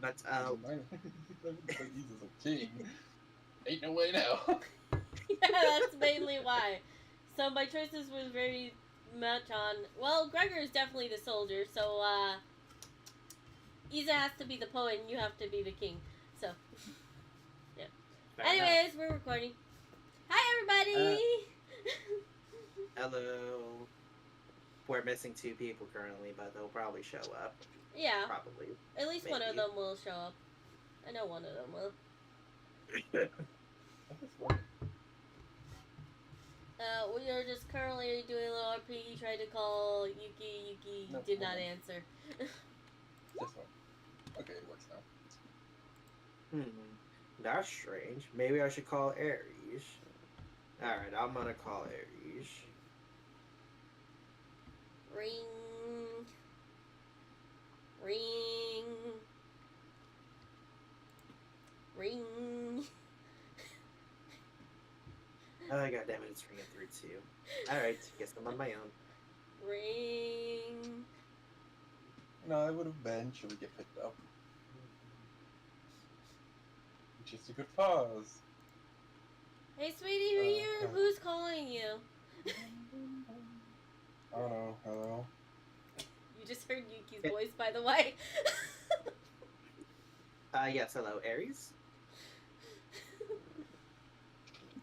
But he's a king. Ain't no way now. Yeah, that's mainly why. So my choices was very much on. Well, Gregor is definitely the soldier, so Isa has to be the poet, and you have to be the king. So, yeah. Anyways, we're recording. Hi, everybody. Hello. We're missing 2 people currently, but they'll probably show up. Yeah. Probably. At least Maybe. one of them will show up. I know one of them will. We are just currently doing a little RP. He tried to call Yuki. Yuki did not answer. This one. Okay, it works now. That's strange. Maybe I should call Aries. Alright, I'm gonna call Aries. Ring. Ring. Ring. Oh, god damn it, it's ringing through too. Alright, guess I'm on my own. Ring. No, I would eventually get picked up. Just a good pause. Hey, sweetie, who you? Who's calling you? I don't know. Hello? You just heard Yuki's voice, by the way. Yes, hello, Aries?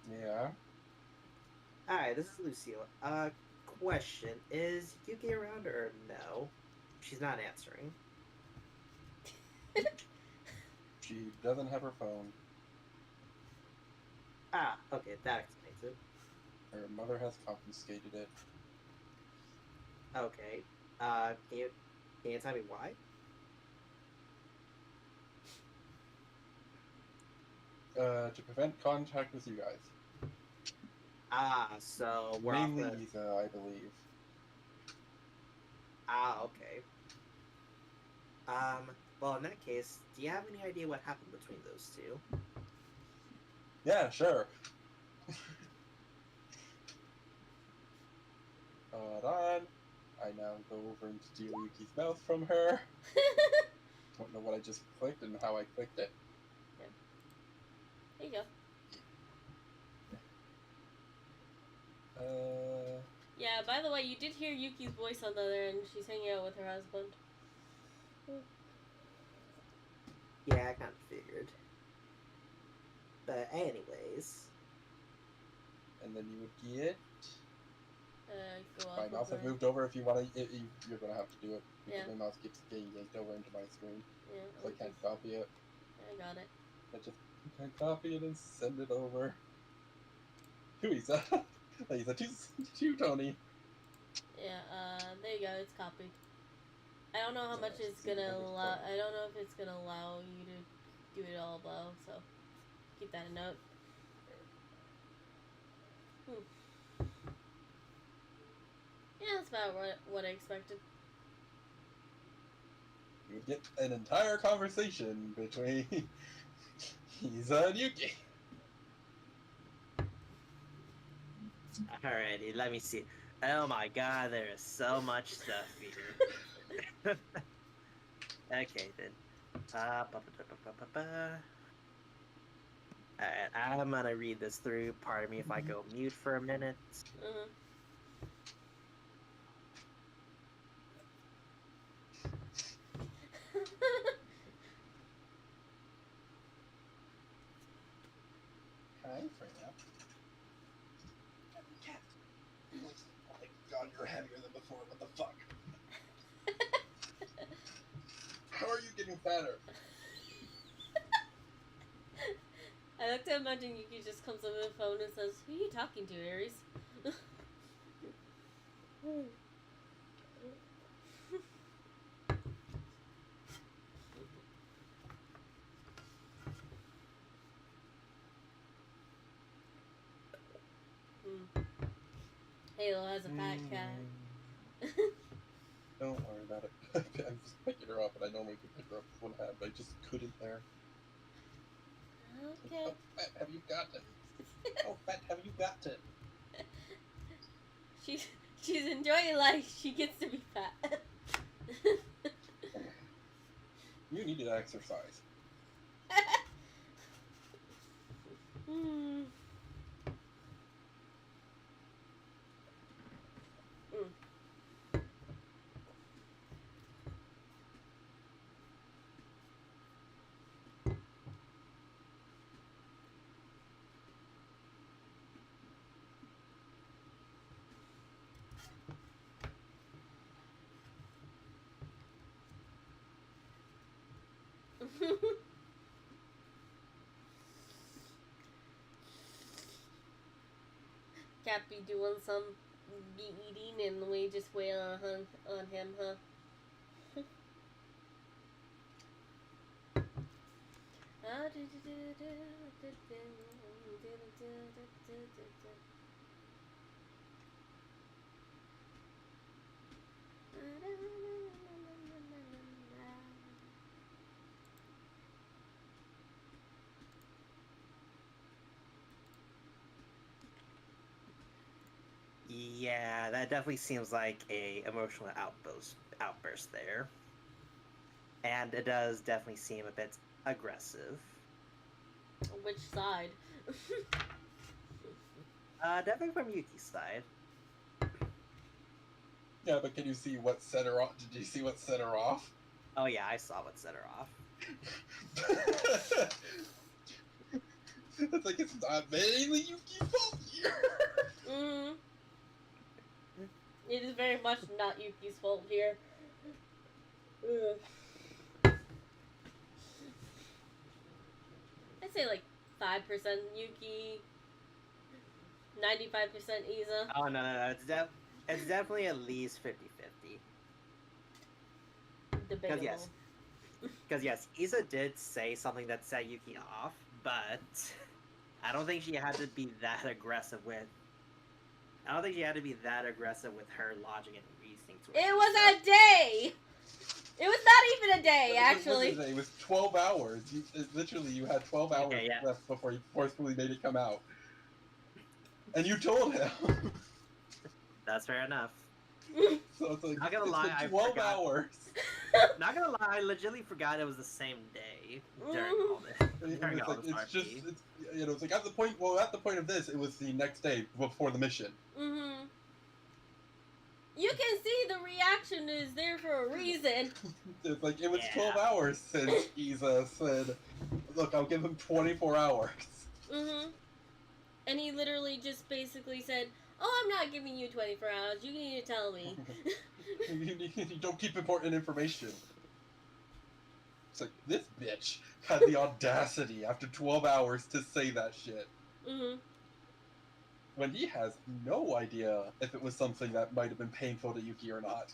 Yeah? Alright, this is Lucille. Question. Is Yuki around or no? She's not answering. She doesn't have her phone. Ah, okay, that explains it. Her mother has confiscated it. Okay. Can you tell me why? To prevent contact with you guys. Ah, so we're mainly off the... Isa, I believe. Ah, okay. Well, in that case, do you have any idea what happened between those two? Yeah, sure. Hold on. I now go over and steal Yuki's mouth from her. Don't know what I just clicked and how I clicked it. Yeah. There you go. Yeah, by the way, you did hear Yuki's voice on the other end. She's hanging out with her husband. Yeah, I kind of figured. But anyways. And then you would get... Go my mouse has moved over. If you want to, you're going to have to do it. Because my mouse keeps getting yanked over into my screen. Yeah. So I can't copy it. I got it. I just can't copy it and send it over. To Isa. Isa to Tony. Yeah, there you go. It's copied. I don't know how much it's gonna allow. I don't know if it's gonna allow you to do it all above. So keep that in note. Yeah, that's about what I expected. You would get an entire conversation between Isa and Yuki. Alrighty, let me see. Oh my god, there is so much stuff here. Okay, then. Alright, I'm gonna read this through. Pardon me if I go mute for a minute. Hi, Freya. Cat. Oh my god, you're heavier than before. What the fuck? How are you getting fatter? I like to imagine Yuki just comes over the phone and says, "Who are you talking to, Aries?" Halo has a fat cat. Don't worry about it. I'm just picking her up, and I normally could pick her up with one hand, but I just couldn't there. Okay. Oh, Fat, have you got it? Oh, Fat, have you got it? She's enjoying life. She gets to be fat. You needed exercise. Hmm. Cat be doing some be eating and we just wait on him, huh? Yeah, that definitely seems like a emotional outburst there. And it does definitely seem a bit aggressive. Which side? Definitely from Yuki's side. Yeah, but can you see what set her off? Did you see what set her off? Oh yeah, I saw what set her off. It's like it's not mainly Yuki's fault here. Mm. It is very much not Yuki's fault here. Ugh. I'd say like 5% Yuki, 95% Iza. Oh no, it's definitely at least 50-50. Debatable. Because yes, Isa did say something that set Yuki off, but I don't think she had to be that aggressive with. I don't think she had to be that aggressive with her logic and reasoning. It was a day. It was not even a day, actually. It was 12 hours. Literally, you had 12 hours left before you forcefully made it come out. And you told him. That's fair enough. So it's like, not gonna lie, I 12 forgot. hours. Not gonna lie, I legitimately forgot it was the same day during all this. During all this It's like at the point of this, it was the next day before the mission. Mm-hmm. You can see the reaction is there for a reason. It's like, it was 12 hours since Isa said, look, I'll give him 24 hours. Mm-hmm. And he literally just basically said, oh, I'm not giving you 24 hours. You need to tell me. You don't keep important information. It's like, this bitch had the audacity after 12 hours to say that shit. Mm-hmm. When he has no idea if it was something that might have been painful to Yuki or not.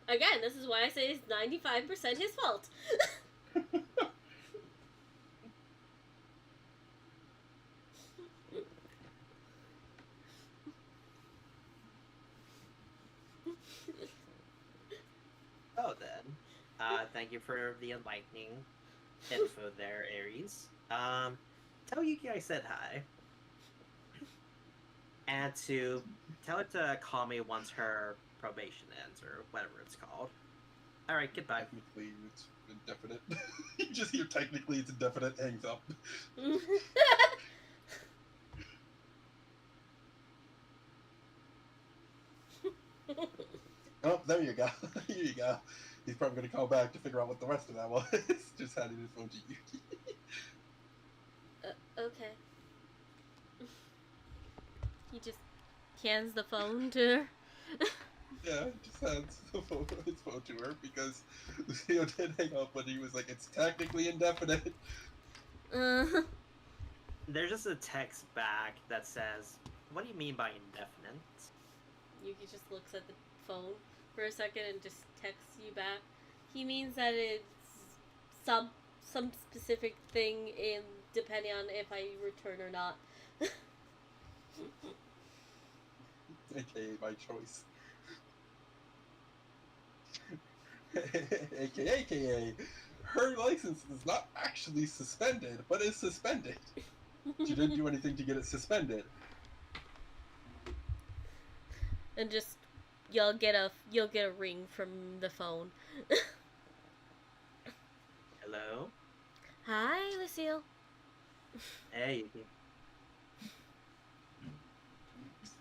Again, this is why I say it's 95% his fault. Oh, then. Thank you for the enlightening info there, Aries. Tell Yuki I said hi. And to tell her to call me once her probation ends, or whatever it's called. Alright, goodbye. Technically, it's indefinite. You just hear technically it's indefinite, hangs up. Oh, there you go. Here you go. He's probably going to call back to figure out what the rest of that was. Just handing his phone to Yuki. Okay. He just hands the phone to her. Yeah, he just hands his phone to her because Lucio did hang up, but he was like, it's technically indefinite. There's just a text back that says, what do you mean by indefinite? Yuki just looks at the phone for a second and just texts you back. He means that it's some specific thing in depending on if I return or not. AKA my choice. AKA, her license is not actually suspended, but is suspended. She didn't do anything to get it suspended. And just you'll get a ring from the phone. Hello? Hi, Lucille. Hey, Yuki.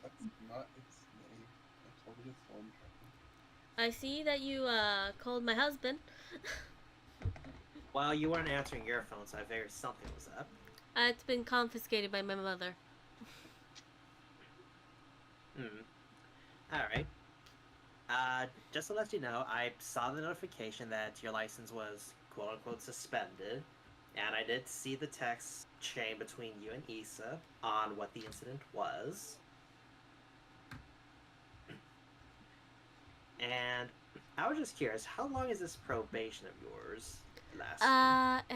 That's not its name. I told it it's phone tracking. I see that you called my husband. Well, you weren't answering your phone, so I figured something was up. It's been confiscated by my mother. Alright. Just to let you know, I saw the notification that your license was quote-unquote suspended, and I did see the text chain between you and Issa on what the incident was. And I was just curious, how long is this probation of yours lasting?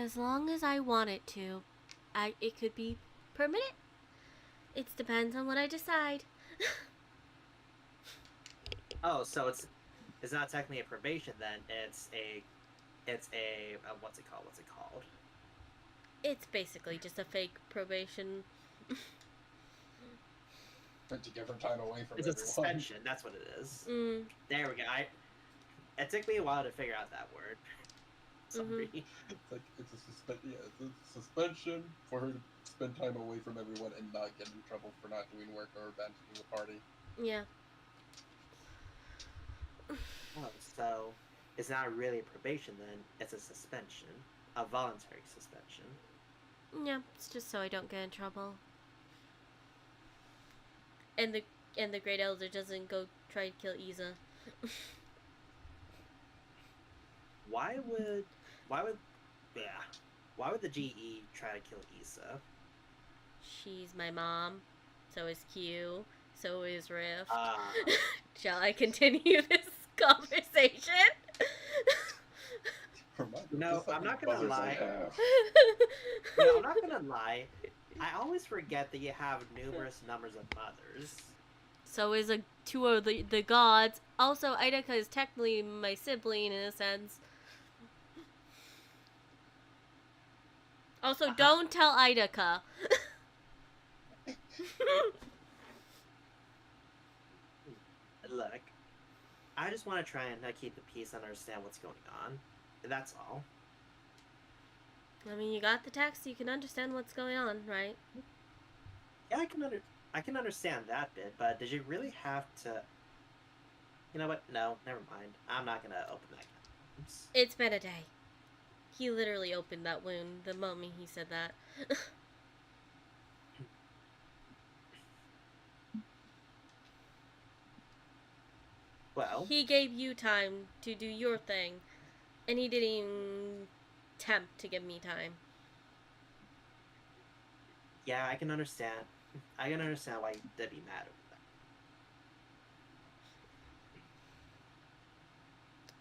As long as I want it to. It could be permanent. It depends on what I decide. Oh, so it's not technically a probation then. It's a what's it called? It's basically just a fake probation. To give her time away from It's everyone. a suspension. That's what it is. Mm. There we go. It took me a while to figure out that word. Sorry. It's like it's a suspension for her to spend time away from everyone and not get in trouble for not doing work or abandoning the party. Yeah. Oh, so it's not really a probation then. It's a suspension, a voluntary suspension. Yeah, it's just so I don't get in trouble. And the Great Elder doesn't go try to kill Iza. Why would the GE try to kill Issa? She's my mom. So is Q. So is Rift. Ah. Shall I continue this conversation? No, I'm not gonna lie. I'm not gonna lie. I always forget that you have numerous numbers of mothers. So is two of the gods. Also, Idaka is technically my sibling in a sense. Also, don't tell Idaka. Look, I just want to try and keep the peace and understand what's going on. That's all. I mean, you got the text, you can understand what's going on, right? Yeah, I can understand that bit, but did you really have to? You know what? No, never mind. I'm not gonna open that. Oops. It's been a day. He literally opened that wound the moment he said that. Well, he gave you time to do your thing, and he didn't even attempt to give me time. yeah, I can understand. I can understand why they'd be mad over that.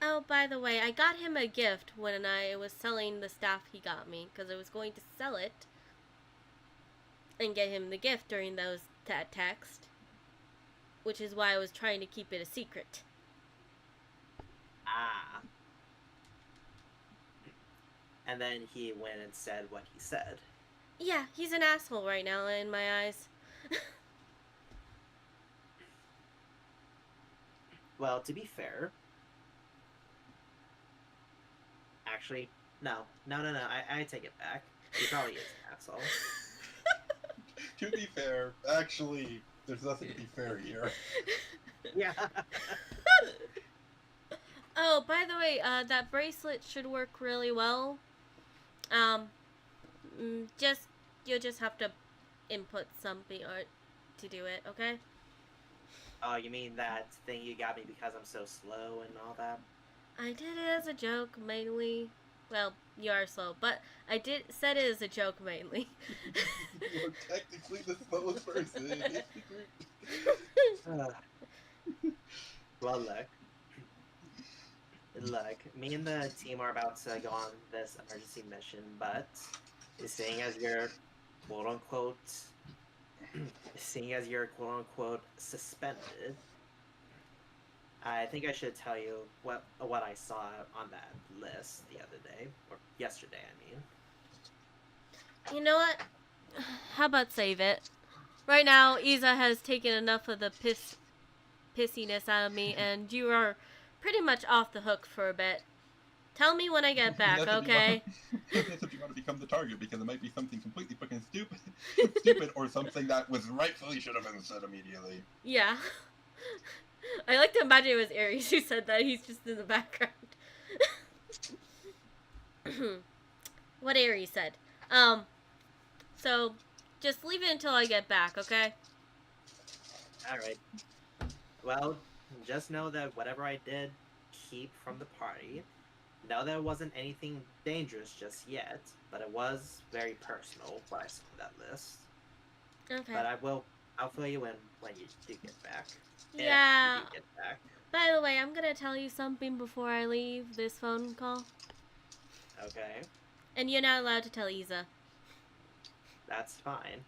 Oh, by the way, I got him a gift when I was selling the stuff he got me, because I was going to sell it and get him the gift during that text, which is why I was trying to keep it a secret. Ah. And then he went and said what he said. Yeah, he's an asshole right now in my eyes. Well, to be fair, actually, no, I take it back. He probably is an asshole. To be fair, actually, there's nothing to be fair here. Yeah. Oh, by the way, that bracelet should work really well. You'll just have to input something or to do it, okay? Oh, you mean that thing you got me because I'm so slow and all that? I did it as a joke, mainly. Well, you are slow, but I said it as a joke, mainly. You're technically the slowest person in the group. Well, look, me and the team are about to go on this emergency mission, but seeing as you're quote-unquote suspended, I think I should tell you what I saw on that list the other day, or yesterday, I mean. You know what? How about save it? Right now, Iza has taken enough of the piss pissiness out of me, and you are pretty much off the hook for a bit. Tell me when I get back, That's if you okay? want- That's if you want to become the target, because it might be something completely fucking stupid, or something that was rightfully should have been said immediately. Yeah. I like to imagine it was Aries who said that. He's just in the background. What Aries said. So just leave it until I get back, okay? Alright. Well, just know that whatever I did, keep from the party. Know that it wasn't anything dangerous just yet, but it was very personal what I saw on that list. Okay. But I'll fill you in when you do get back. Yeah. If you do get back. By the way, I'm gonna tell you something before I leave this phone call. Okay. And you're not allowed to tell Isa. That's fine.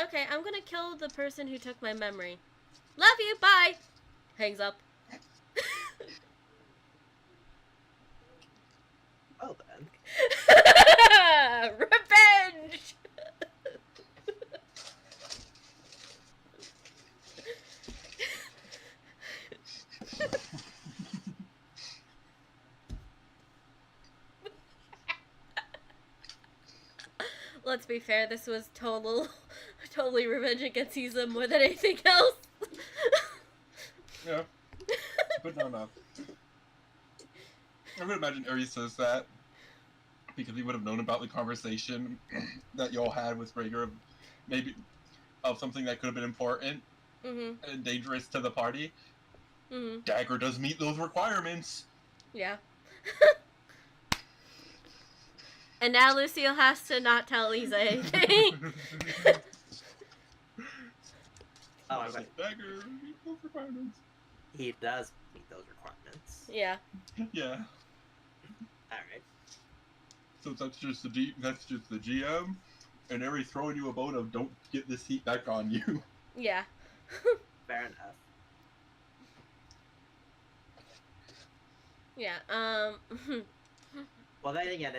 Okay, I'm gonna kill the person who took my memory. Love you, bye! Hangs up. Well then. Revenge! Let's be fair, this was totally revenge against Isa more than anything else. Yeah. But no. I would imagine Aries says that because he would have known about the conversation that y'all had with Rager, maybe of something that could have been important and dangerous to the party. Dagger does meet those requirements. Yeah. And now Lucille has to not tell Lisa anything. Oh, It's like, Dagger meets those requirements. he does meet those requirements. Yeah. Yeah. Alright. So that's just the GM, and Aries throwing you a bone of don't get this heat back on you. Yeah. Fair enough. Yeah. Well, then again,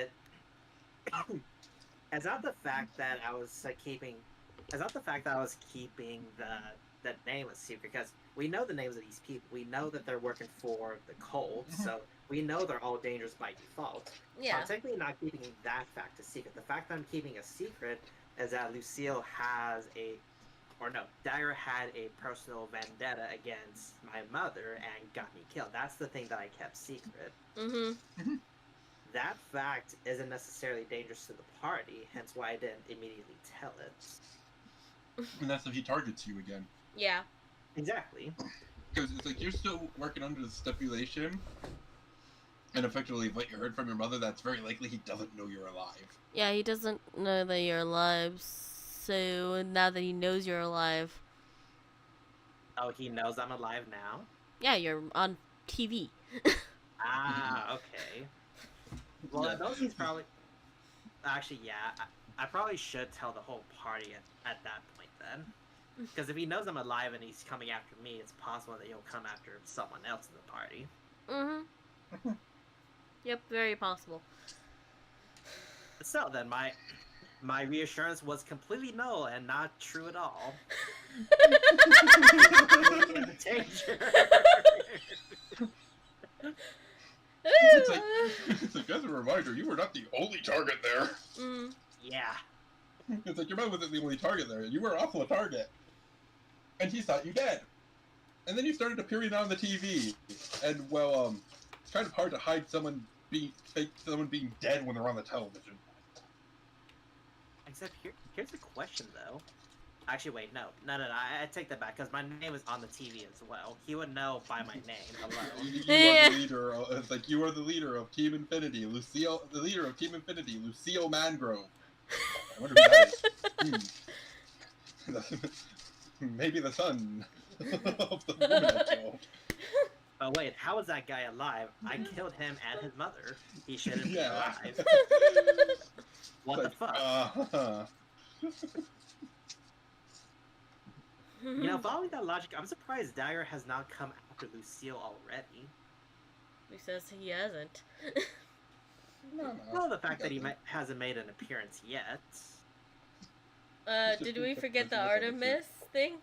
it's not the fact that I was keeping the name a secret, because we know the names of these people. We know that they're working for the cult, so we know they're all dangerous by default. Yeah. I'm technically not keeping that fact a secret. The fact that I'm keeping a secret is that Lucille Dagger had a personal vendetta against my mother and got me killed. That's the thing that I kept secret. That fact isn't necessarily dangerous to the party, hence why I didn't immediately tell it. And that's if he targets you again. Yeah. Exactly. Because it's like you're still working under the stipulation, and effectively, what you heard from your mother, that's very likely he doesn't know you're alive. Yeah, he doesn't know that you're alive, so now that he knows you're alive... Oh, he knows I'm alive now? Yeah, you're on TV. Ah, okay. Well, Yeah. those he's probably... Actually, yeah, I probably should tell the whole party at that point then. Because if he knows I'm alive and he's coming after me, it's possible that he'll come after someone else in the party. Yep, very possible. So then, my reassurance was completely null and not true at all. Danger. It's like, as a reminder, you were not the only target there. Yeah. It's like, your mother wasn't the only target there. You were also a target. And he thought you dead. And then you started appearing on the TV. And, well, it's kind of hard to hide someone being dead when they're on the television. Except here's the question, though. Actually, wait, no, I take that back, because my name is on the TV as well. He would know by my name alone. You are the leader. It's like, you are the leader of Team Infinity, Lucille. The leader of Team Infinity, Lucille Mangrove. I wonder who that is. Maybe the son of the woman I killed. Oh wait, how is that guy alive? I killed him and his mother. He shouldn't be Yeah. alive. What It's the like, fuck? You know, following that logic, I'm surprised Dagger has not come after Lucille already. He says he hasn't. No. Well, the fact that he hasn't made an appearance yet. Did we forget the Artemis thing?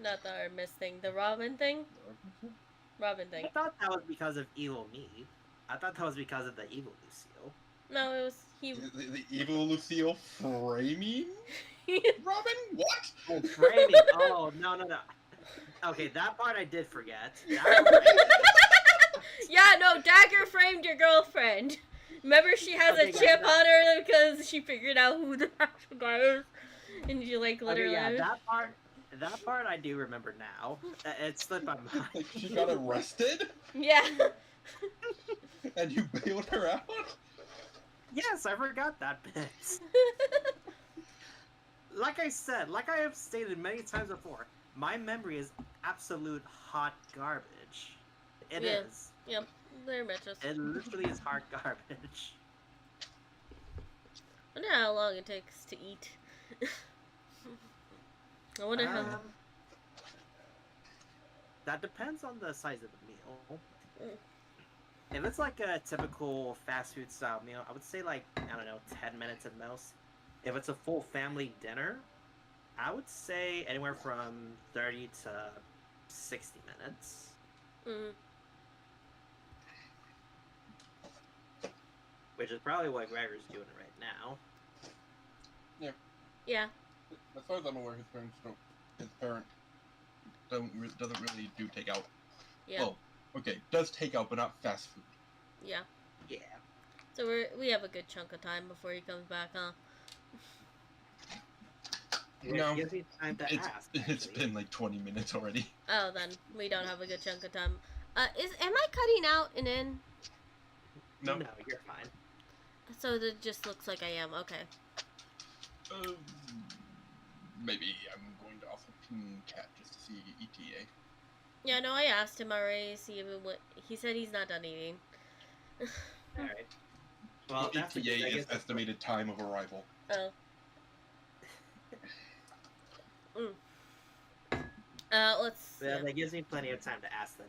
Not the Artemis thing. The Robin thing? Robin thing. I thought that was because of evil me. I thought that was because of the evil Lucille. No, it was he. The evil Lucille framing Robin? What? Oh, framing. Oh, no. Okay, that part I did forget. That part I did. Yeah, no, Dagger framed your girlfriend. Remember, she has a chip on her because she figured out who the actual guy is, and you like literally. Okay, yeah, that part I do remember now. It slipped my mind. Like she got arrested? Yeah. And you bailed her out? Yes, I forgot that bit. Like I said, like I have stated many times before, my memory is absolute hot garbage. It is. Yep, very much. It literally is hot garbage. I wonder how long it takes to eat. I wonder how. That depends on the size of the meal. If it's like a typical fast food style meal, I would say like, I don't know, 10 minutes at most. If it's a full family dinner, I would say anywhere from 30 to 60 minutes. Mm. Which is probably what Gregor's doing right now. Yeah. Yeah. As far as I'm aware, his parent doesn't really do takeout. Yeah. Oh, okay, does takeout, but not fast food. Yeah. Yeah. So we have a good chunk of time before he comes back, huh? No, It gives me time to ask. It's been like 20 minutes already. Oh, then we don't have a good chunk of time. Am I cutting out and in? No, you're fine. So it just looks like I am. Okay. Maybe I'm going to also ping Cat just to see ETA. Yeah, no, I asked him already. See even what he said. He's not done eating. All right. Well, that's ETA is estimated time of arrival. Oh. Let's. Well, that gives me plenty of time to ask them.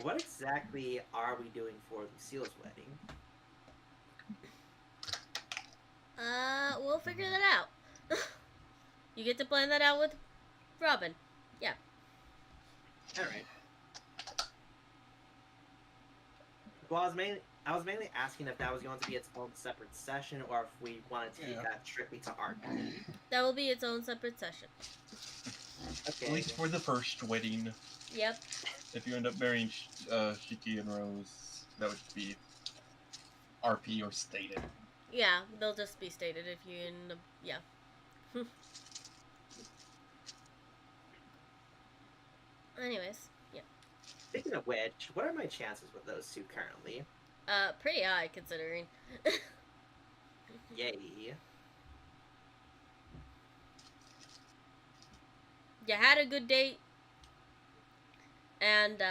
What exactly are we doing for Lucille's wedding? We'll figure that out. You get to plan that out with Robin. Yeah. All right. Well, I was mainly asking if that was going to be its own separate session, or if we wanted to keep that strictly to art. That will be its own separate session. Okay. At least for the first wedding. Yep. If you end up marrying Shiki and Rose, that would be RP or stated. Yeah, they'll just be stated if you end up. Yeah. Anyways, yeah. Speaking of which, what are my chances with those two currently? Pretty high considering. Yay. You had a good date. And,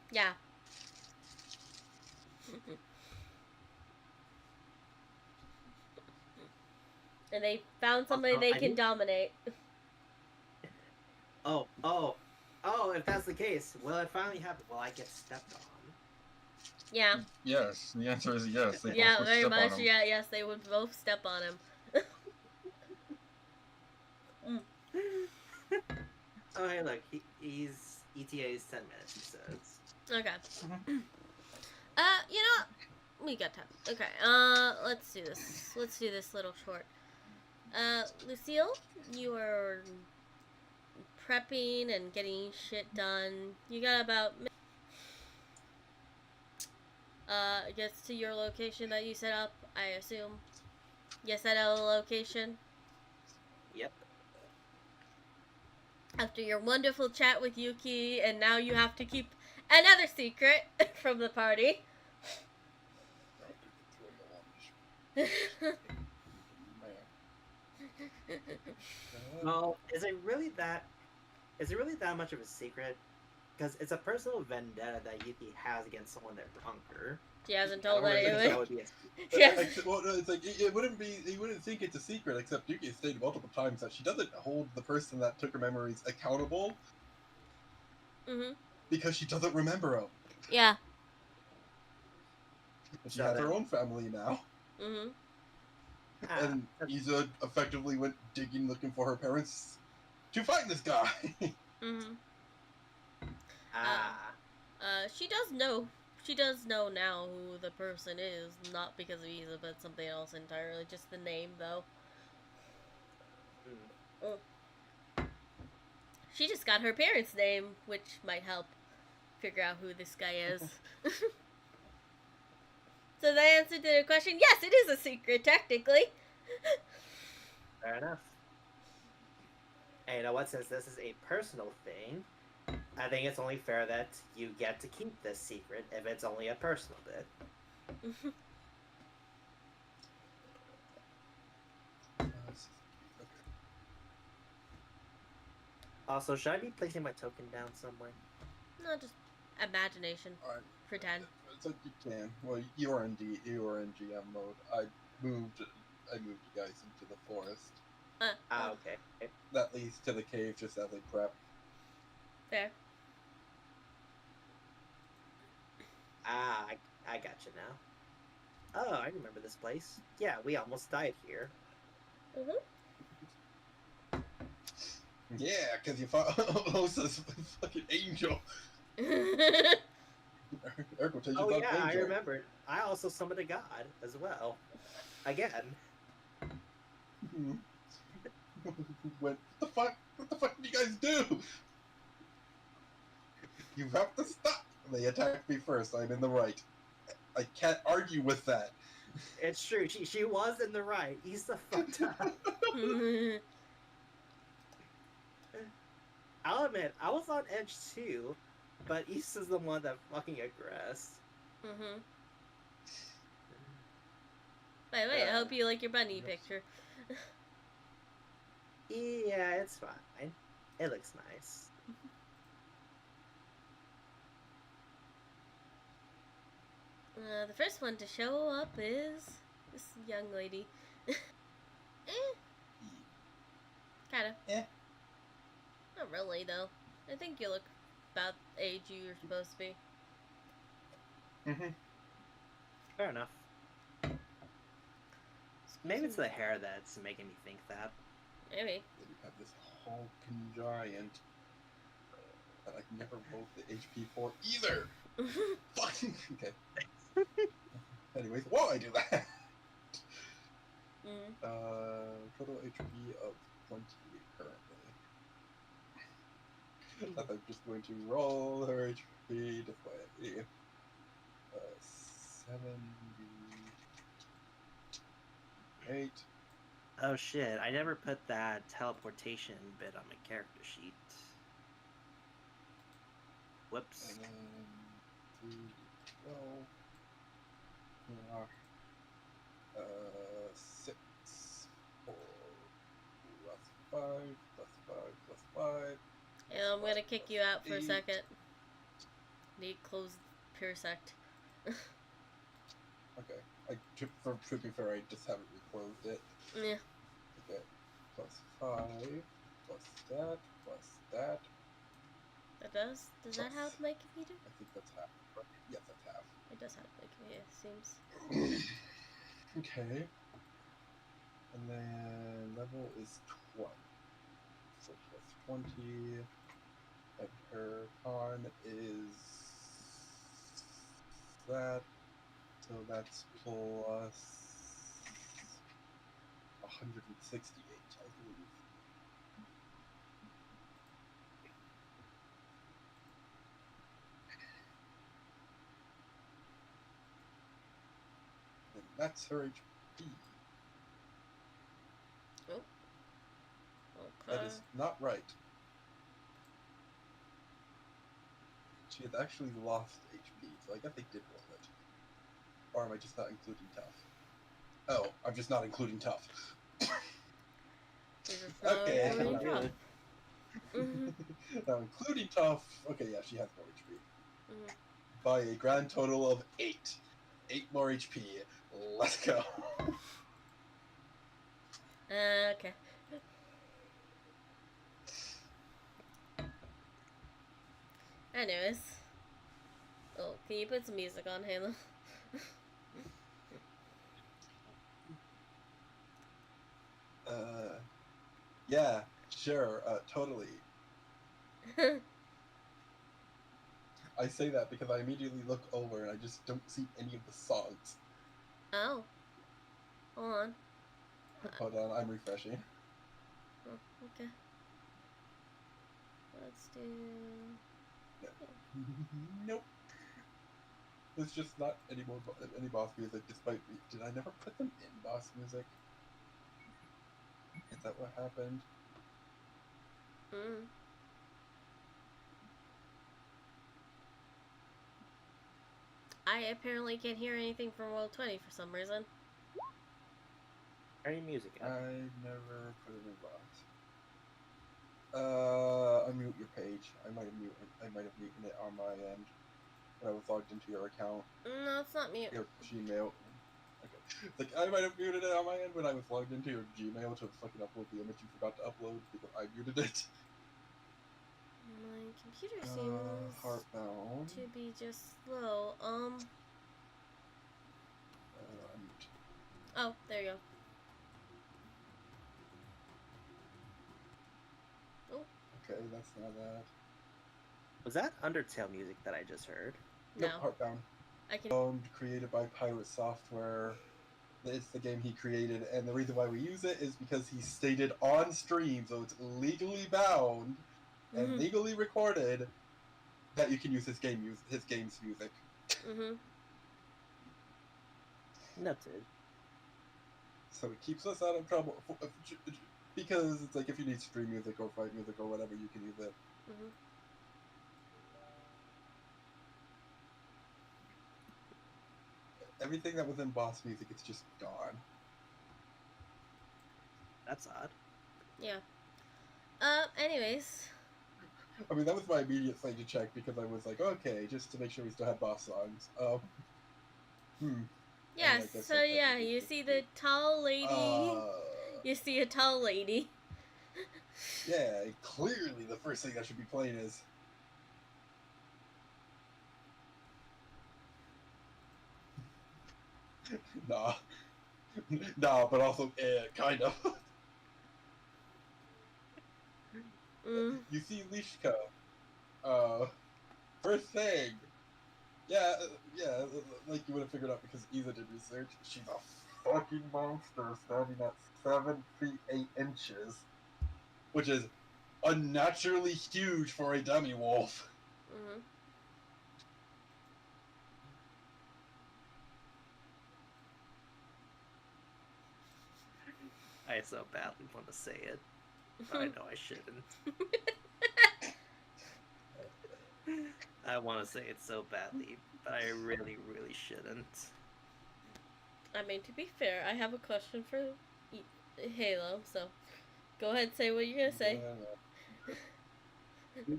yeah. And they found somebody they can dominate. Oh, if that's the case, will it finally happen? Will I get stepped on? Yeah. Yes, the answer is yes. They Yeah, both would very step on much. him. Yeah, yes, they would both step on him. Oh, hey, look, he's ETA's 10 minutes, he says. Okay. You know, we got time. Okay, let's do this. Let's do this little short. Lucille, you are prepping and getting shit done. You got about... it gets to your location that you set up, I assume. You set out a location? Yep. After your wonderful chat with Yuki, and now you have to keep another secret from the party. Well, is it really that much of a secret? Because it's a personal vendetta that Yuki has against someone that wronged her. She hasn't told I don't really think anyone. that would be a Yes. Well, it's like it wouldn't be. You wouldn't think it's a secret, except Yuki has stated multiple times that she doesn't hold the person that took her memories accountable. Mhm. Because she doesn't remember them. Yeah. She has her own family now. Mhm. And Isa effectively went digging looking for her parents to find this guy. Mm-hmm. Ah. She does know. She does know now who the person is, not because of Isa, but something else entirely. Just the name, though. Mm. She just got her parents' name, which might help figure out who this guy is. So the answer to the question, yes, it is a secret, technically. Fair enough. And you know what? Since this is a personal thing, I think it's only fair that you get to keep this secret if it's only a personal bit. Also, should I be placing my token down somewhere? No, just imagination. Pretend. So you can. Well, you are in GM mode. I moved you guys into the forest. Okay. That leads to the cave just as a prep. Fair. I got you now. Oh, I remember this place. Yeah, we almost died here. Yeah, because you fought Osa's fucking angel. Oh yeah, angel. I remembered. I also summoned a god as well. Again. What the fuck? What the fuck did you guys do? You have to stop. They attacked me first. I'm in the right. I can't argue with that. It's true. She was in the right. Issa fucked up. I'll admit, I was on edge too, but Issa's the one that fucking aggressed. By the way, I hope you like your bunny picture. Yeah, it's fine. It looks nice. The first one to show up is this young lady. Kinda. Not really, though. I think you look about the age you're supposed to be. Fair enough. Maybe it's the hair that's making me think that. Maybe. You have this hulking giant that I can never vote the HP for either. Fucking okay. Anyways, while I do that, total HP of 20 currently. I'm just going to roll her HP to play 78. Oh shit, I never put that teleportation bit on my character sheet. Whoops. And then 3, 12, 6, 4, plus 5, plus 5, plus 5. Yeah, I'm gonna kick you out for a second. Need close pure sect. Okay. To be fair, I just haven't reclosed it. Yeah. Okay. Plus 5, plus that, plus that. That does? Does that have my computer? I think that's half. Yes, that's half. It does have my computer, it seems. Okay. And then level is 20. So plus 20. And her con is that. So that's plus 168, I believe. And that's her HP. Oh. Okay. That is not right. She has actually lost HP, so I guess they did roll it. Or am I just not including tough? Oh, I'm just not including tough. Okay. Now including tough. Okay, yeah, she has more HP. By a grand total of 8. 8 more HP. Let's go. Okay. Anyways. Oh, can you put some music on, Halo? Yeah, sure, totally. I say that because I immediately look over and I just don't see any of the songs. Oh. Hold on. Hold on, I'm refreshing. Oh, okay. Let's do... Nope. There's just not any boss music, despite... Did I never put them in boss music? Is that what happened? Mm. I apparently can't hear anything from World 20 for some reason. Turn your music up. I never put it in boss. Unmute your page. I might have muted it on my end when I was logged into your account. No, it's not mute. Your Gmail. Okay. It's like I might have muted it on my end when I was logged into your Gmail to fucking upload the image you forgot to upload because I muted it. My computer seems Heartbound. to be just slow. Unmute. Oh, there you go. Oh. Okay, that's not that. Was that Undertale music that I just heard? No. Nope, Heartbound. I can. Created by Pirate Software. It's the game he created, and the reason why we use it is because he stated on stream, so it's legally bound and legally recorded that you can use his game's music. Noted. So it keeps us out of trouble because it's like if you need stream music or fight music or whatever, you can use it. Everything that was in boss music, it's just gone. That's odd. Yeah. Anyways. I mean, that was my immediate thing to check because I was like, okay, just to make sure we still had boss songs. Yeah, so yeah, you see the tall lady. You see a tall lady. Yeah, clearly the first thing that should be playing is... Nah. Nah, but also, kind of. You see Lishka. First thing. Yeah, like you would have figured out because Isa did research. She's a fucking monster standing at 7 feet 8 inches. Which is unnaturally huge for a dummy wolf. I so badly want to say it, but I know I shouldn't. I want to say it so badly, but I really, really shouldn't. I mean, to be fair, I have a question for Halo, so go ahead and say what you're gonna say.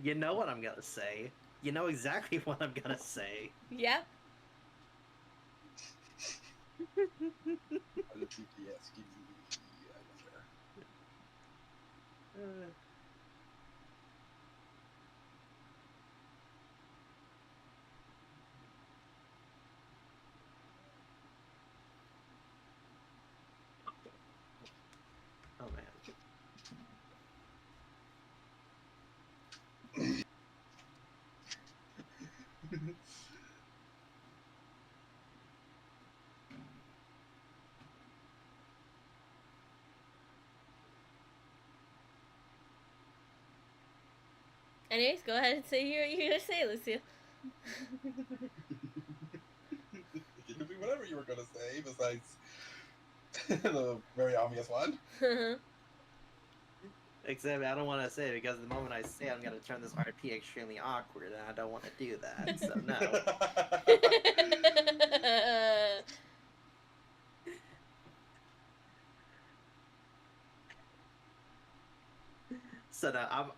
You know what I'm gonna say. You know exactly what I'm gonna say. Yeah. Oh man. Anyways, go ahead and say what you're gonna say, Lucia. You can do whatever you were gonna say besides the very obvious one. Except I don't want to say it because the moment I say it, I'm going to turn this RP extremely awkward, and I don't want to do that, so no. So now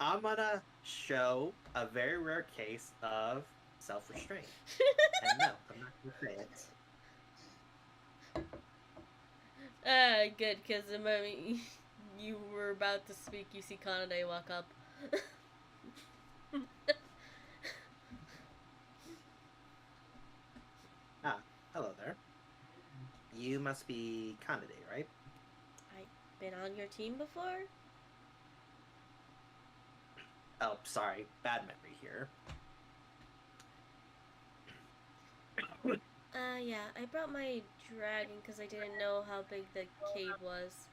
I'm going to show a very rare case of self-restraint. And no, I'm not going to say it. Good, because the moment you were about to speak, you see Kanade walk up. Hello there. You must be Kanade, right? I've been on your team before? Oh, sorry, bad memory here. Yeah, I brought my dragon because I didn't know how big the cave was.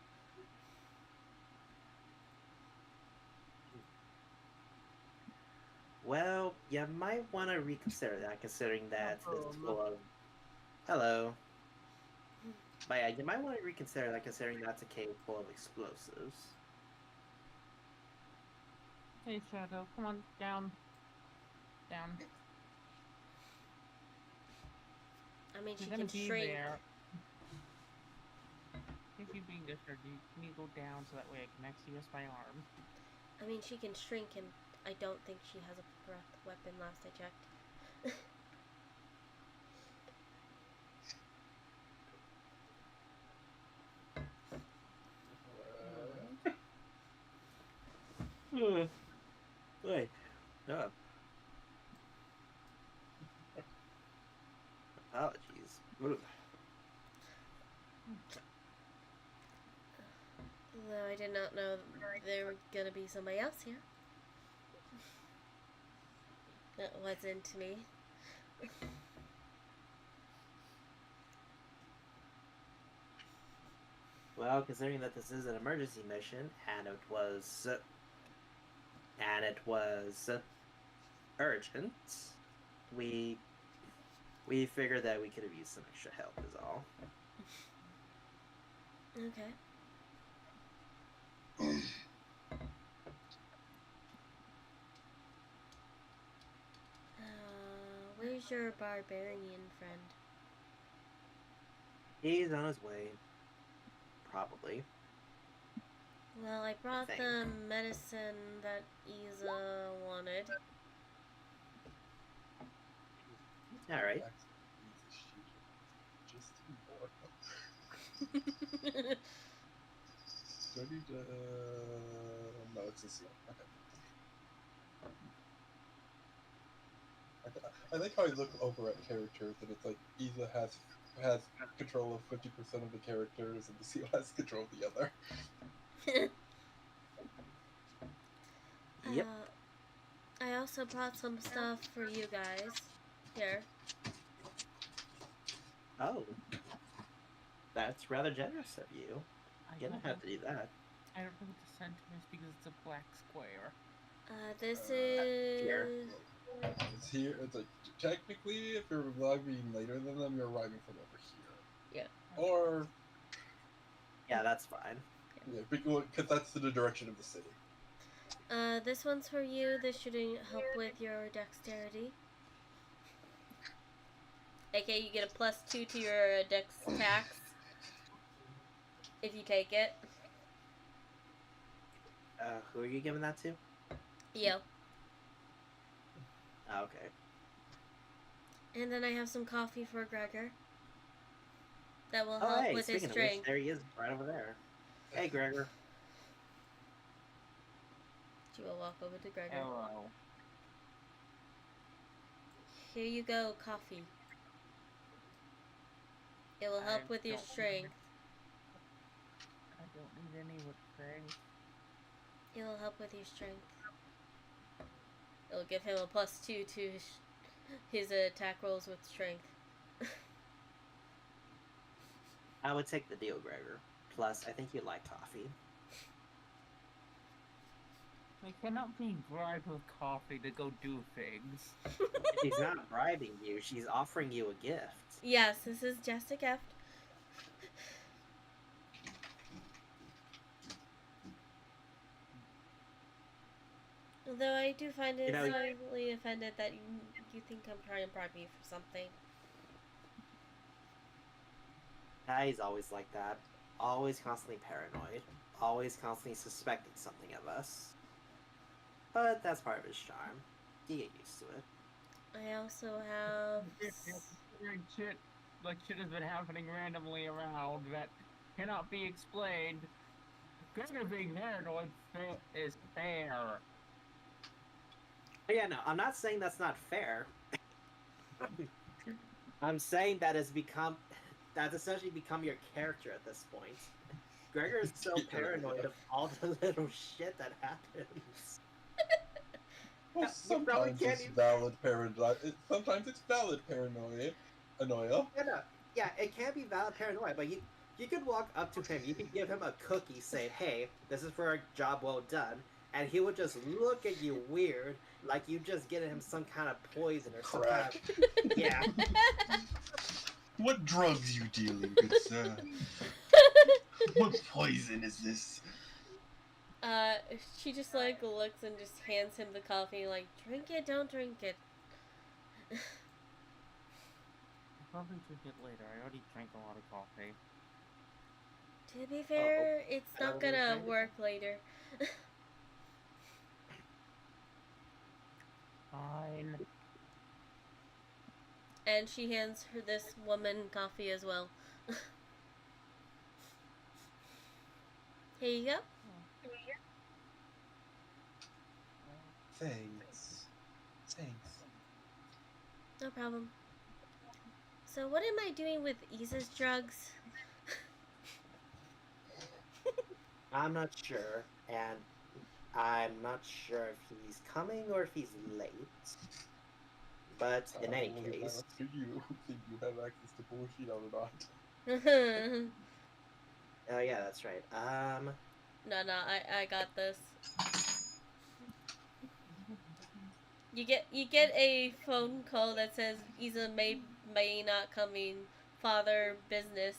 Well, you might want to reconsider that, considering that it's full of... Hello. But yeah, you might want to reconsider that, considering that's a cave full of explosives. Hey, Shadow, come on, down. Down. I mean, she You're can gonna be shrink. there. If you being disturbed, you need to go down so that way I can actually use my arm. I mean, she can shrink, and I don't think she has a breath weapon last I checked. Wait. No. Apologies. Ooh. Though I did not know there were gonna be somebody else here. That wasn't me. Well, considering that this is an emergency mission, and it was urgent, we figured that we could have used some extra help. Is all. Okay. Where's your barbarian friend? He's on his way. Probably. Well, I brought Thanks. the medicine that Isa wanted. All right. Just more. Do I need to... No, it's a seal. Okay. I like how I look over at characters and it's like Isa has control of 50% of the characters and the seal has control of the other. Yep. I also brought some stuff for you guys. Here. Oh. That's rather generous of you. You don't have to do that. I don't know what the center is because it's a black square. This Here. is... It's here. It's like technically, if you're arriving later than them, you're arriving from over here. Yeah. Or Yeah, that's fine. yeah, because that's the direction of the city. This one's for you. This should help with your dexterity. Okay, you get a +2 to your dex tax if you take it. Who are you giving that to? Yo. Oh, okay. And then I have some coffee for Gregor. That will Oh, help hey, with his speaking of which, strength. there he is, right over there. Hey, Gregor. She will walk over to Gregor. Hello. Here you go, coffee. It will help with your strength. I don't need any with strength. It will help with your strength. It'll give him a +2 to his attack rolls with strength. I would take the deal, Gregor. Plus, I think you like coffee. I cannot be bribed with coffee to go do things. She's not bribing you, she's offering you a gift. Yes, this is just a gift. Although I do find it slightly offended that you think I'm trying to bribe you for something. He's always like that. Always constantly paranoid. Always constantly suspecting something of us. But that's part of his charm. You get used to it. I also have... Shit has been happening randomly around that cannot be explained. Gregor being paranoid is fair. Yeah, no, I'm not saying that's not fair. I'm saying that that's essentially become your character at this point. Gregor is so paranoid of all the little shit that happens. Well, Yeah, you probably sometimes can't it's even. valid paranoia. Sometimes it's valid paranoia. Yeah, no, yeah, it can be valid paranoia, but you could walk up to him, you could give him a cookie, say, "Hey, this is for a job well done," and he would just look at you weird, like you just getting him some kind of poison or some kind Crack. of yeah. What drugs you dealing, good sir? What poison is this? Uh, she just like looks and just hands him the coffee, like, drink it, don't drink it. I'll probably drink it later. I already drank a lot of coffee. To be fair, it's I not don't gonna understand it. work later. Fine. And she hands her this woman coffee as well. Here you go. Thanks. Thanks. No problem. So what am I doing with Isa's drugs? I'm not sure, and I'm not sure if he's coming or if he's late. But in any I'll leave that case, up to you if you have access to bullshit or not. oh yeah, that's right. No, I got this. You get a phone call that says Isa may not coming, father business.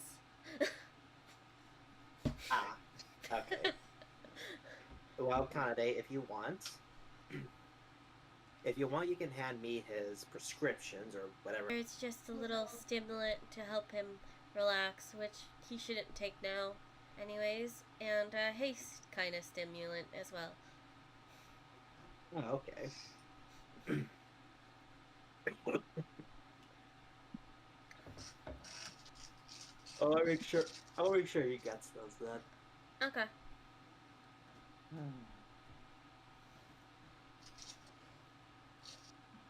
Okay. Well, Kanade, if you want, you can hand me his prescriptions or whatever. It's just a little stimulant to help him relax, which he shouldn't take now, anyways, and a haste kind of stimulant as well. Oh, okay. I'll make sure he gets those then. Okay. I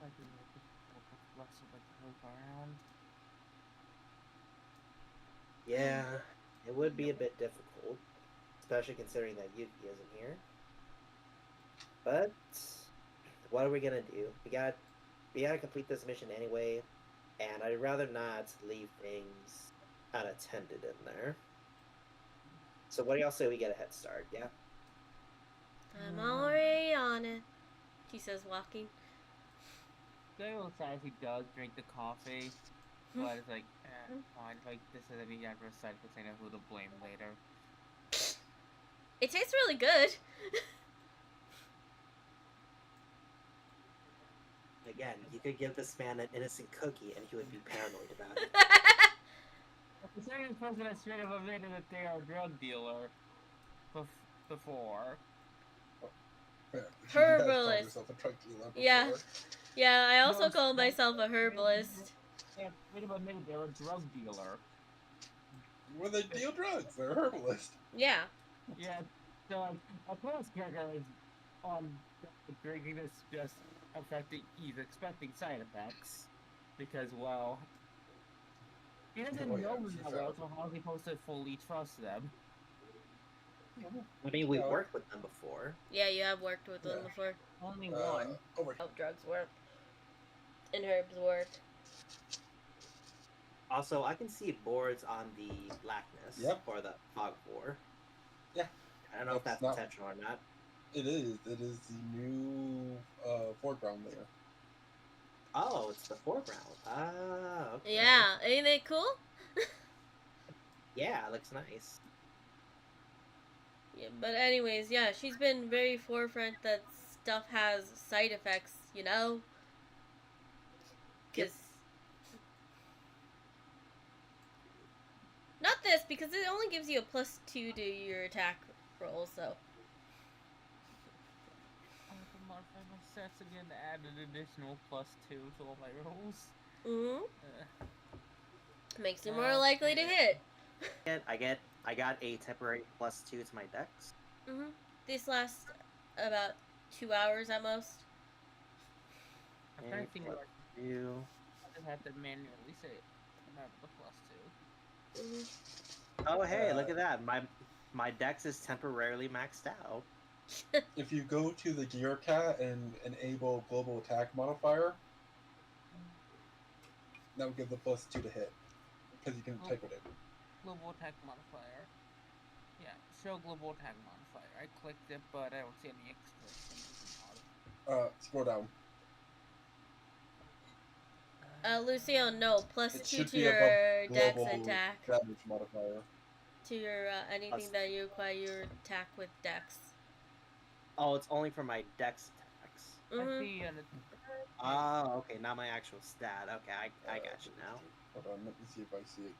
can make it a little less of a move around. Yeah, it would be a bit difficult, especially considering that Yuki isn't here. But what are we gonna do? We gotta complete this mission anyway, and I'd rather not leave things unattended in there. So what do y'all say we get a head start? Yeah. I'm already on it, he says, walking. Dale says he does drink the coffee, but it's like, fine. Like, this is any adverse side effects, I know who to blame later. It tastes really good. Again, you could give this man an innocent cookie, and he would be paranoid about it. The second person that straight up admitted that they are a drug dealer before. Herbalist. Yeah. Yeah, I also No, call myself a herbalist. Yeah, straight up admitted they're a drug dealer. Well, they deal drugs. They're herbalists. Yeah. Yeah, so like, a past character is drinking this just affecting, he's expecting side effects. Because, well, he doesn't know them that well, so how is he supposed to fully trust them? I mean, we've worked with them before. Yeah, you have worked with them before. Only one. How drugs work. And herbs work. Also, I can see boards on the blackness or the fog war. Yeah. I don't know if that's intentional or not. It is. It is the new foreground layer. Oh, it's the foreground. Ah, okay. Yeah, ain't it cool? Yeah, it looks nice. Yeah, but anyways, yeah, she's been very forefront that stuff has side effects, you know? Because... Not this, because it only gives you a +2 to your attack roll, so... I modify my stats again to add an additional +2 to all my rolls. Makes you more likely to hit. I got a temporary +2 to my dex. These last about 2 hours at most. I'm trying to think what I do. I just have to manually say it. Remember the +2. Oh hey, look at that! My dex is temporarily maxed out. If you go to the gear cat and enable global attack modifier, that would give the +2 to hit. Because you can type it in. Global attack modifier. Yeah, show global attack modifier. I clicked it, but I don't see any extras. Scroll down. Lucio, no. Plus It 2 should to be above your dex global attack. damage modifier. To your, anything Plus- that you acquire your attack with dex. Oh, it's only for my dex attacks. Mm-hmm. I see an Oh, okay, not my actual stat. Okay, I got you now. Hold on, let me see if I see it.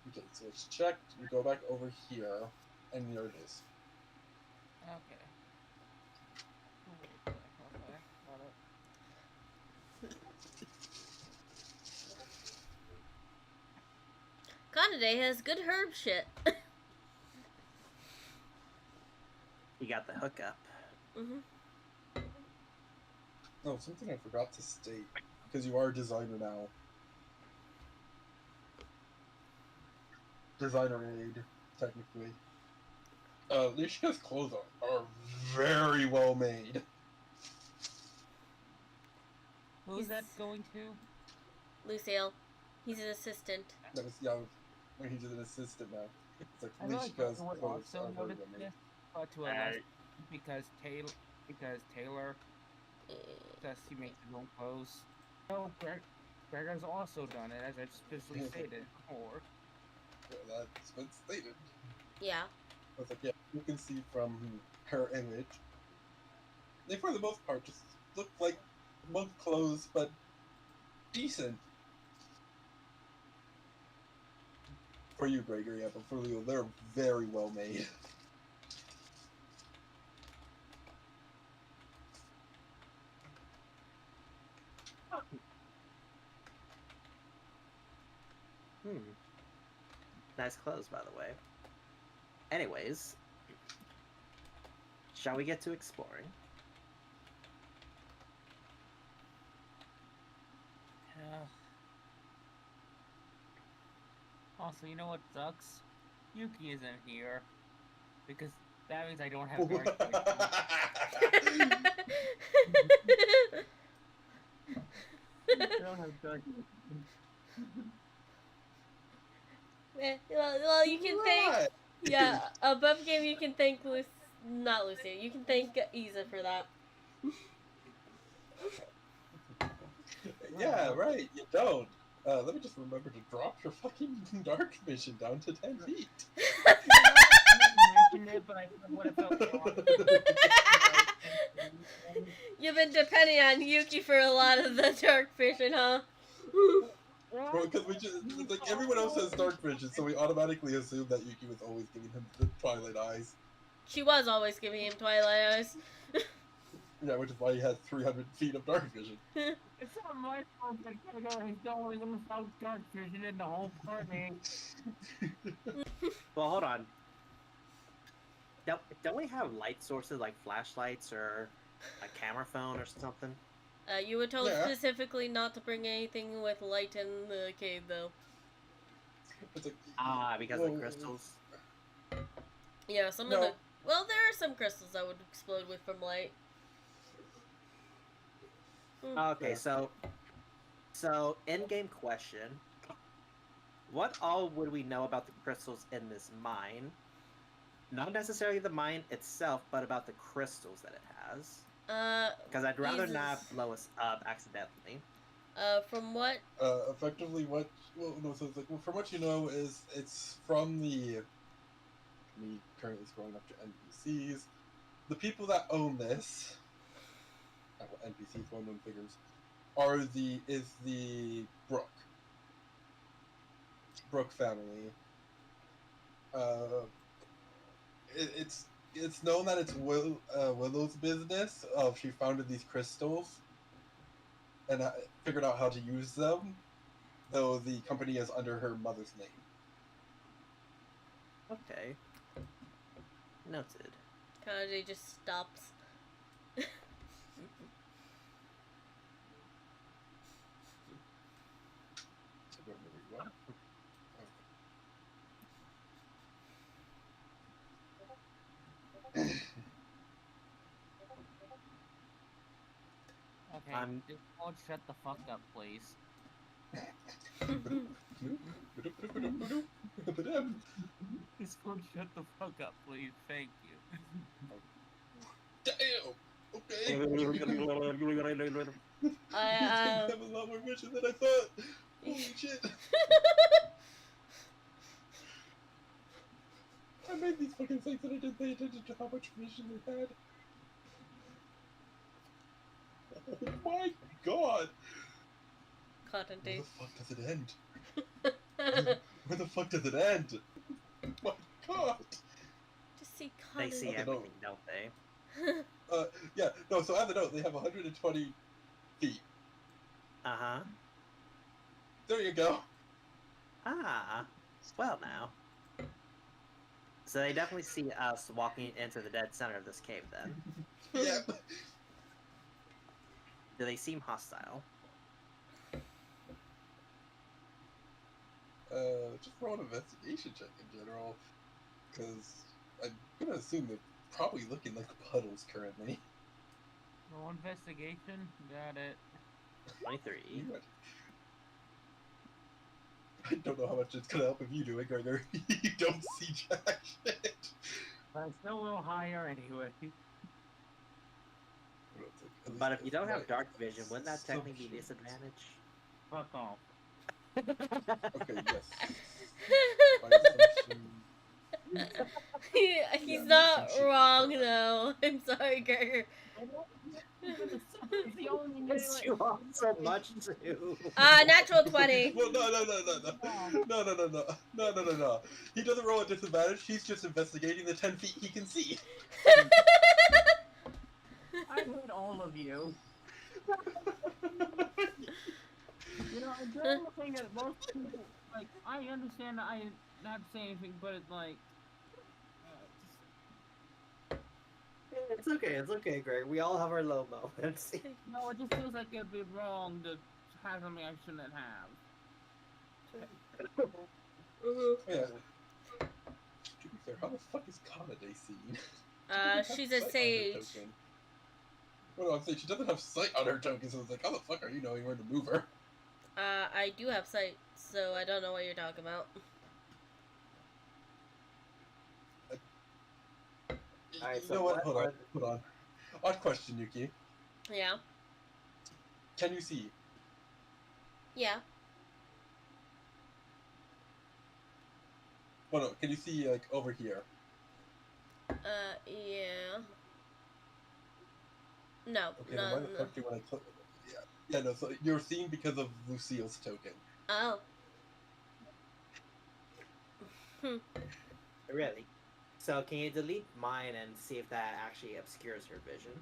Okay, so it's checked. We go back over here, and there it is. Okay. Got it. Kanade has good herb shit. You got the hookup. Mm-hmm. Oh, something I forgot to state, because you are a designer now. Designer aid, technically. Lucia's clothes are very well made. Who's that going to? Lucille. He's an assistant. That was young. He's an assistant now. It's like I feel like Lucia's I would clothes also are very notice well made. this, but to a less because Taylor says he makes his own clothes. No, Greg has also done it, as I've specifically stated before. Yeah, that's been stated. Yeah. I was like, yeah, you can see from her image. They, for the most part, just look like monk clothes, but decent. For you, Gregory, yeah, but for Leo, they're very well made. Nice clothes, by the way. Anyways, shall we get to exploring? Yeah. Also, you know what sucks? Yuki isn't here. Because that means I don't have dark vision. I don't have dark vision. well, you can thank. Yeah, above game, you can thank not Lucy. You can thank Isa for that. Yeah, right, you don't. Let me just remember to drop your fucking dark vision down to 10 feet. You've been depending on Yuki for a lot of the dark vision, huh? Well, because we just, like, everyone else has dark vision, so we automatically assume that Yuki was always giving him the Twilight eyes. She was always giving him Twilight eyes. Yeah, which is why he has 300 feet of dark vision. It's not my fault that he's the only one without dark vision in the whole party. Well, hold on. Don't we have light sources like flashlights or a camera phone or something? You were told Yeah. specifically not to bring anything with light in the cave, though. It's like, Because of the crystals? Yeah, some of the... Well, there are some crystals that would explode with from light. Okay, Yeah. so in-game question. What all would we know about the crystals in this mine? Not necessarily the mine itself, but about the crystals that it has. Because I'd rather not blow us up accidentally. From what... effectively what... Well, no, so it's like, well, from what you know is it's from the... Me currently scrolling up to NPCs. The people that own this... NPCs, well-known figures, is the Brooke family. It's known that it's Willow's business. She founded these crystals and figured out how to use them, though the company is under her mother's name. Okay. Noted. Kanade just stops. Okay, this won't shut the fuck up, please. This won't shut the fuck up, please. Thank you. Damn! Okay. I have a lot more vision than I thought. Holy shit. I made these fucking things and I didn't pay attention to how much vision they had. Oh my god! Content Where day. the fuck does it end? Where the fuck does it end? Oh my god! Just see They content. see At the everything, don't they? Yeah, no, so at the note, they have 120 feet. Uh-huh. There you go. Ah. Well, now. So they definitely see us walking into the dead center of this cave, then. Yeah. Do they seem hostile? Just roll an investigation check in general, because I'm gonna assume they're probably looking like puddles currently. No investigation. Got it. 23. I don't know how much it's gonna help if you do it, Gregor. You don't see jack shit. But it's still a little higher anyway. But if you don't have dark vision, wouldn't that technically be disadvantage? Fuck off. Okay, yes. By assumption, He's Yeah, not some shit wrong like though. I'm sorry, Gregor. It's the only way. It's you all so much, too. Natural 20. Well, no. He doesn't roll a disadvantage. He's just investigating the 10 feet he can see. I hate all of you. You know, I'm doing the thing that most people, like, I understand that I not say anything, but it's like, It's okay, Greg. We all have our low moments. no, it just feels like it'd be wrong to have something I shouldn't have. Yeah. To be fair, how the fuck is Kanade seen? She's a sage. Well, I'm saying she doesn't have sight on her token, so it's like, how the fuck are you knowing where to move her? I do have sight, so I don't know what you're talking about. Alright, You so know what? Hold on. Odd question, Yuki. Yeah. Can you see? Yeah. Well, no, can you see, like, over here? Yeah. No. Okay, No. then why the fuck do when I click? Yeah, no, so you're seeing because of Lucille's token. Oh. Really? So can you delete mine and see if that actually obscures her vision?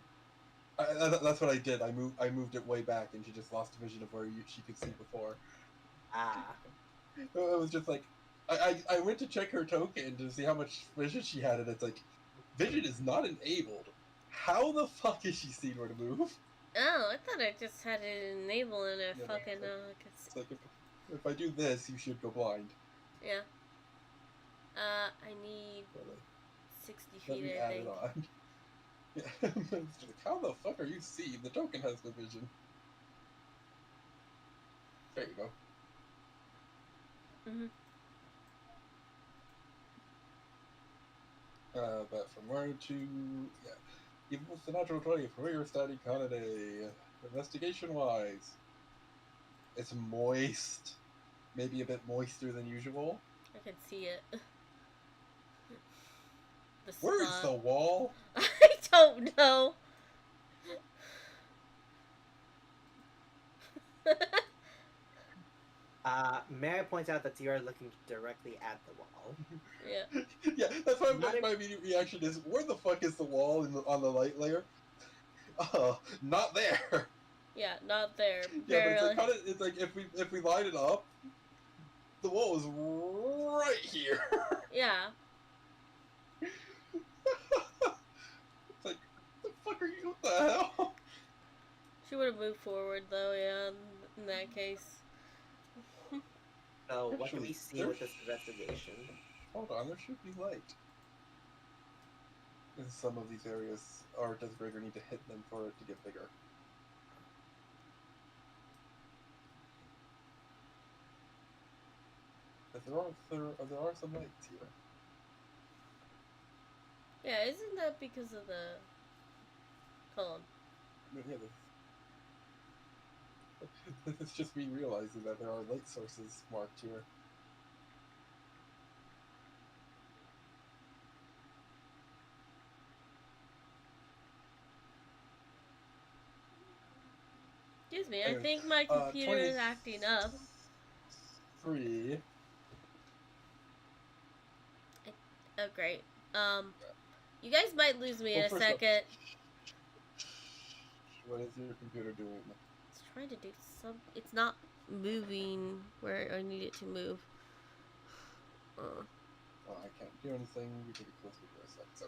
That's what I did. I moved it way back, and she just lost a vision of where she could see before. Ah. It was just like, I went to check her token to see how much vision she had, and it's like, vision is not enabled. How the fuck is she seeing where to move? Oh, I thought I just had it enabled and Yeah, fucking it's like if I do this, you should go blind. Yeah. I need 60 Let feet, me I add think. it on. Yeah, it's just like, how the fuck are you seeing? The token has no vision. There you go. Mhm. But from where to yeah, even with the natural 20 for where you're studying Kanade, investigation wise, it's moist, maybe a bit moister than usual. I can see it. The Where's spot. the wall? I don't know. May I point out that you are looking directly at the wall? Yeah. Yeah, that's why my immediate reaction is, where the fuck is the wall on the light layer? Not there. Yeah, not there. Yeah, but it's like if we line it up, the wall is right here. Yeah. It's like, what the fuck are you? What the hell? She would have moved forward though, yeah, in that case. So what can Actually, we see with this investigation? Hold on, there should be light. In some of these areas, or does Gregor need to hit them for it to get bigger? There are some lights here. Yeah, isn't that because of the... Hold on. Yeah, this is just me realizing that there are light sources marked here. Excuse me, I Anyway, think my computer is acting up. 3. Oh, great. You guys might lose me in a First off, second. what is your computer doing? It's trying to do some... It's not moving where I need it to move. Oh, I can't do anything. We can be close to this. So